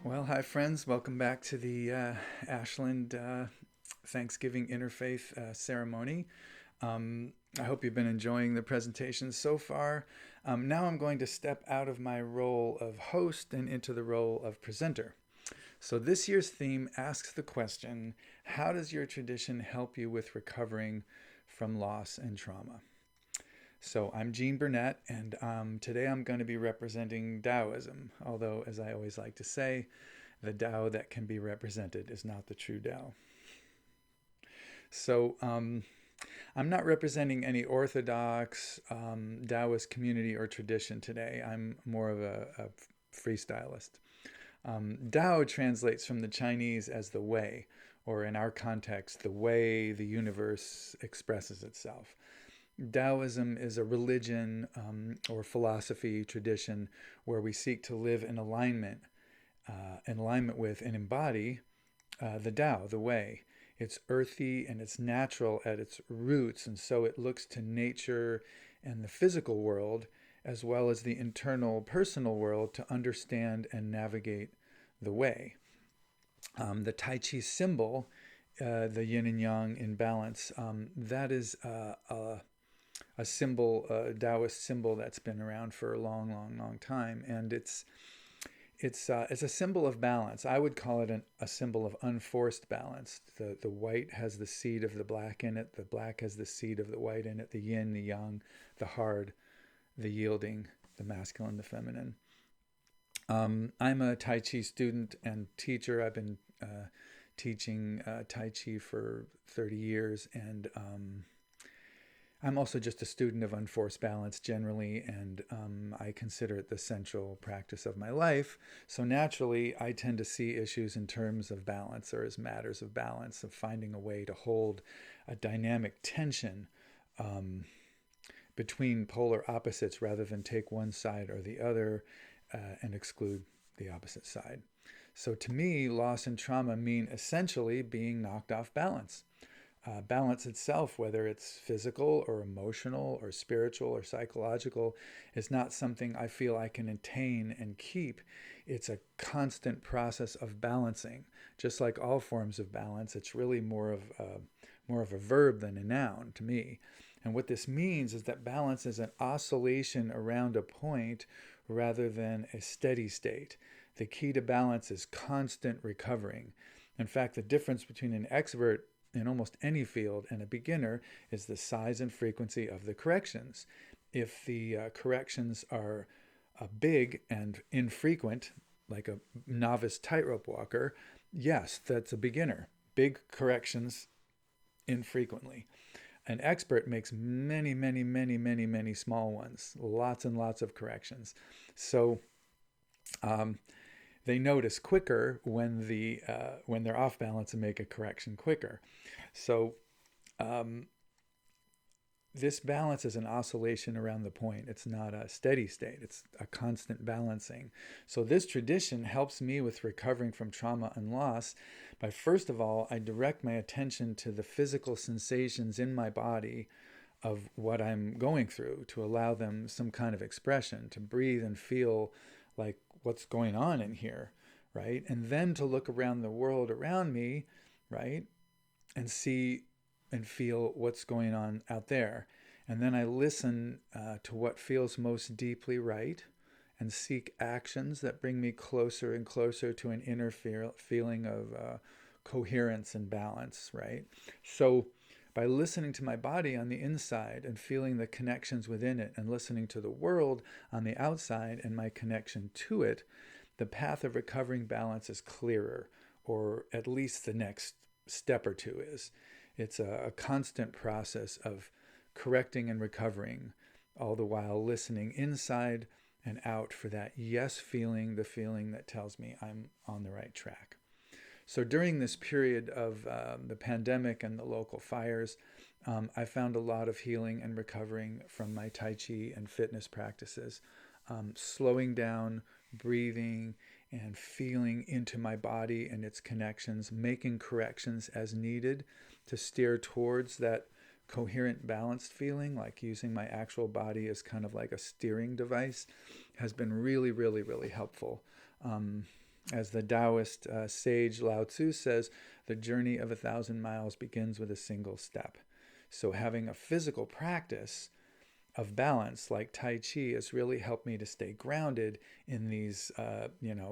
Well, hi, friends. Welcome back to the Ashland Thanksgiving Interfaith ceremony. I hope you've been enjoying the presentations so far. Now I'm going to step out of my role of host and into the role of presenter. So this year's theme asks the question, how does your tradition help you with recovering from loss and trauma? So I'm Gene Burnett, and today I'm going to be representing Taoism, although, as I always like to say, the Tao that can be represented is not the true Tao. So I'm not representing any orthodox Taoist community or tradition today. I'm more of a freestylist. Tao translates from the Chinese as the way, or in our context, the way the universe expresses itself. Taoism is a religion or philosophy tradition where we seek to live in alignment with and embody the Tao, the way. It's earthy and it's natural at its roots, and so it looks to nature and the physical world as well as the internal personal world to understand and navigate the way. The Tai Chi symbol, the yin and yang in balance, that is a symbol, a Taoist symbol that's been around for a long, long, long time, and it's a symbol of balance. I would call it a symbol of unforced balance. The white has the seed of the black in it. The black has the seed of the white in it. The yin, the yang, the hard, the yielding, the masculine, the feminine. I'm a Tai Chi student and teacher. I've been teaching Tai Chi for 30 years, and I'm also just a student of unforced balance generally, and I consider it the central practice of my life. So naturally, I tend to see issues in terms of balance or as matters of balance, of finding a way to hold a dynamic tension between polar opposites rather than take one side or the other and exclude the opposite side. So to me, loss and trauma mean essentially being knocked off balance. Balance itself, whether it's physical or emotional or spiritual or psychological, is not something I feel I can attain and keep. It's a constant process of balancing. Just like all forms of balance, it's really more of a verb than a noun to me. And what this means is that balance is an oscillation around a point rather than a steady state. The key to balance is constant recovering. In fact, the difference between an expert in almost any field and a beginner is the size and frequency of the corrections. If the corrections are big and infrequent, like a novice tightrope walker, yes, that's a beginner. Big corrections infrequently. An expert makes many, many, many, many, many small ones, lots and lots of corrections. So they notice quicker when they're off balance and make a correction quicker. So this balance is an oscillation around the point. It's not a steady state. It's a constant balancing. So this tradition helps me with recovering from trauma and loss by, first of all, I direct my attention to the physical sensations in my body of what I'm going through to allow them some kind of expression, to breathe and feel like what's going on in here, right? And then to look around the world around me, right? And see and feel what's going on out there. And then I listen to what feels most deeply right and seek actions that bring me closer and closer to an inner feeling of coherence and balance, right? So by listening to my body on the inside and feeling the connections within it and listening to the world on the outside and my connection to it, the path of recovering balance is clearer, or at least the next step or two is. It's a constant process of correcting and recovering, all the while listening inside and out for that yes feeling, the feeling that tells me I'm on the right track. So during this period of the pandemic and the local fires, I found a lot of healing and recovering from my Tai Chi and fitness practices. Slowing down, breathing, and feeling into my body and its connections, making corrections as needed to steer towards that coherent, balanced feeling, like using my actual body as kind of like a steering device, has been really, really, really helpful. As the Taoist sage Lao Tzu says, the journey of 1,000 miles begins with a single step. So having a physical practice of balance like Tai Chi has really helped me to stay grounded in these,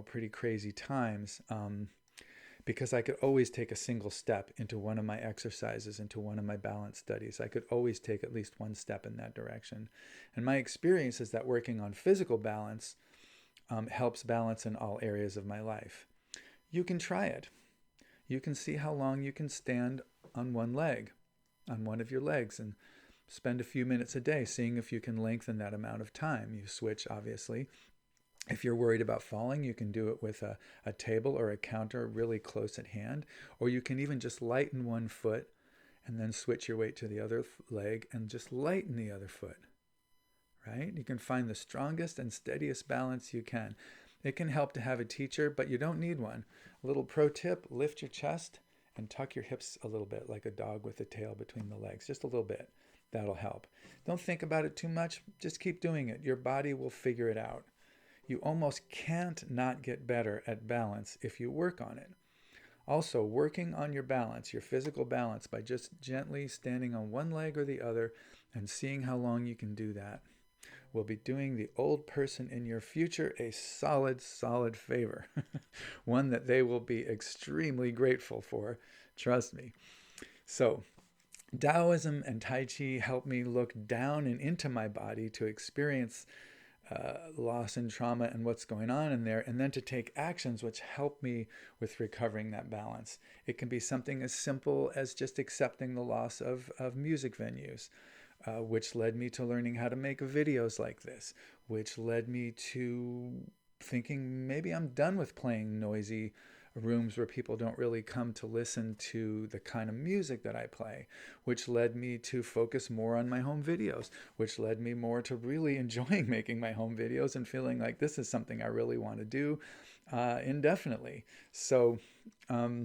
pretty crazy times. Because I could always take a single step into one of my exercises, into one of my balance studies. I could always take at least one step in that direction. And my experience is that working on physical balance helps balance in all areas of my life. You can try it. You can see how long you can stand on one leg, on one of your legs, and spend a few minutes a day seeing if you can lengthen that amount of time. You switch, obviously. If you're worried about falling, you can do it with a table or a counter really close at hand, or you can even just lighten one foot and then switch your weight to the other leg and just lighten the other foot, right? You can find the strongest and steadiest balance you can. It can help to have a teacher, but you don't need one. A little pro tip, lift your chest and tuck your hips a little bit like a dog with a tail between the legs, just a little bit. That'll help. Don't think about it too much. Just keep doing it. Your body will figure it out. You almost can't not get better at balance if you work on it. Also, working on your balance, your physical balance, by just gently standing on one leg or the other and seeing how long you can do that, will be doing the old person in your future a solid favor. One that they will be extremely grateful for. Trust me. So, Taoism and Tai Chi help me look down and into my body to experience loss and trauma and what's going on in there, and then to take actions which help me with recovering that balance. It can be something as simple as just accepting the loss of music venues, which led me to learning how to make videos like this, which led me to thinking maybe I'm done with playing noisy rooms where people don't really come to listen to the kind of music that I play, which led me to focus more on my home videos, which led me more to really enjoying making my home videos and feeling like this is something I really want to do indefinitely. So I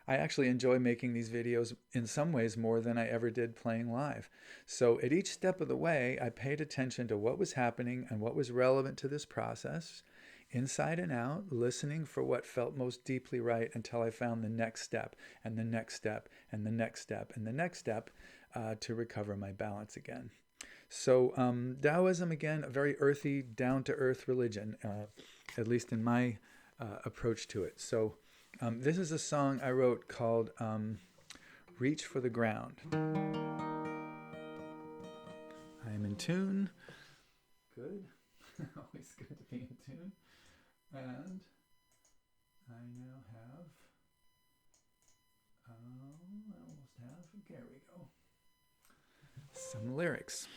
actually enjoy making these videos in some ways more than I ever did playing live. So at each step of the way, I paid attention to what was happening and what was relevant to this process, inside and out, listening for what felt most deeply right until I found the next step and the next step and the next step and the next step to recover my balance again. So Taoism, again, a very earthy, down-to-earth religion, at least in my approach to it. So this is a song I wrote called Reach for the Ground. I am in tune. Good. Always good to be in tune. And I now have, there we go, some lyrics.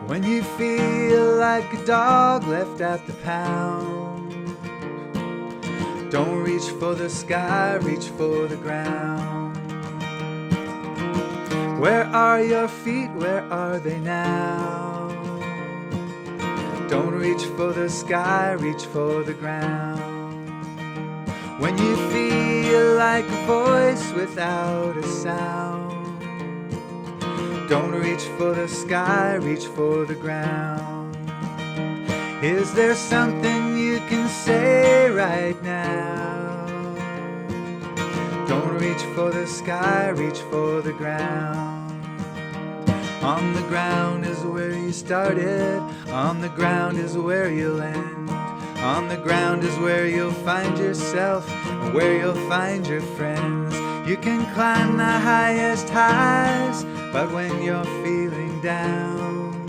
When you feel like a dog left at the pound, don't reach for the sky, reach for the ground. Where are your feet, where are they now? Don't reach for the sky, reach for the ground. When you feel like a voice without a sound, don't reach for the sky, reach for the ground. Is there something you can say right now? Don't reach for the sky, reach for the ground. On the ground is where you started, on the ground is where you'll end. On the ground is where you'll find yourself, and where you'll find your friends. You can climb the highest highs, but when you're feeling down,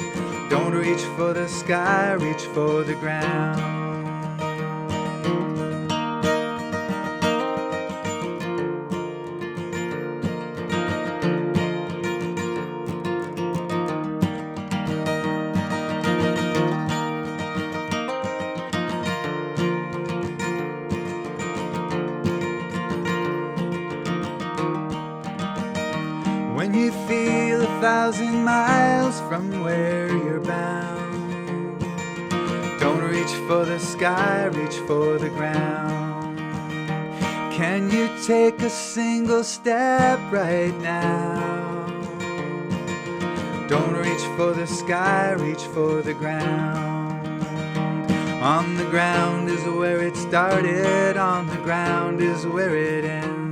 don't reach for the sky, reach for the ground. When you feel 1,000 miles from where you're bound, don't reach for the sky, reach for the ground. Can you take a single step right now? Don't reach for the sky, reach for the ground. On the ground is where it started, on the ground is where it ends.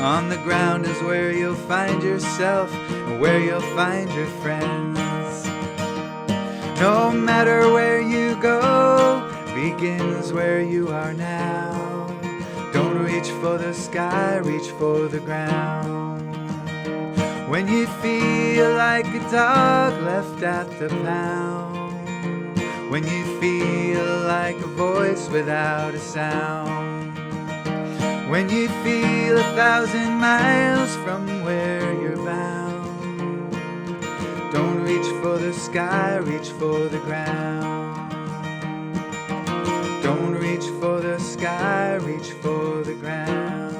On the ground is where you'll find yourself and where you'll find your friends. No matter where you go, begins where you are now. Don't reach for the sky, reach for the ground. When you feel like a dog left at the pound, when you feel like a voice without a sound, when you feel 1,000 miles from where you're bound, don't reach for the sky, reach for the ground. Don't reach for the sky, reach for the ground.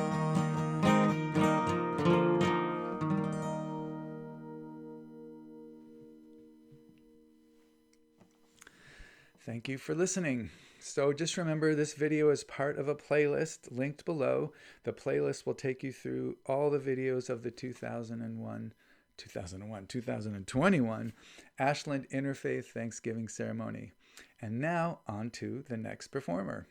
Thank you for listening. So just remember, this video is part of a playlist linked below. The playlist will take you through all the videos of the 2021 Ashland Interfaith Thanksgiving ceremony. And now on to the next performer.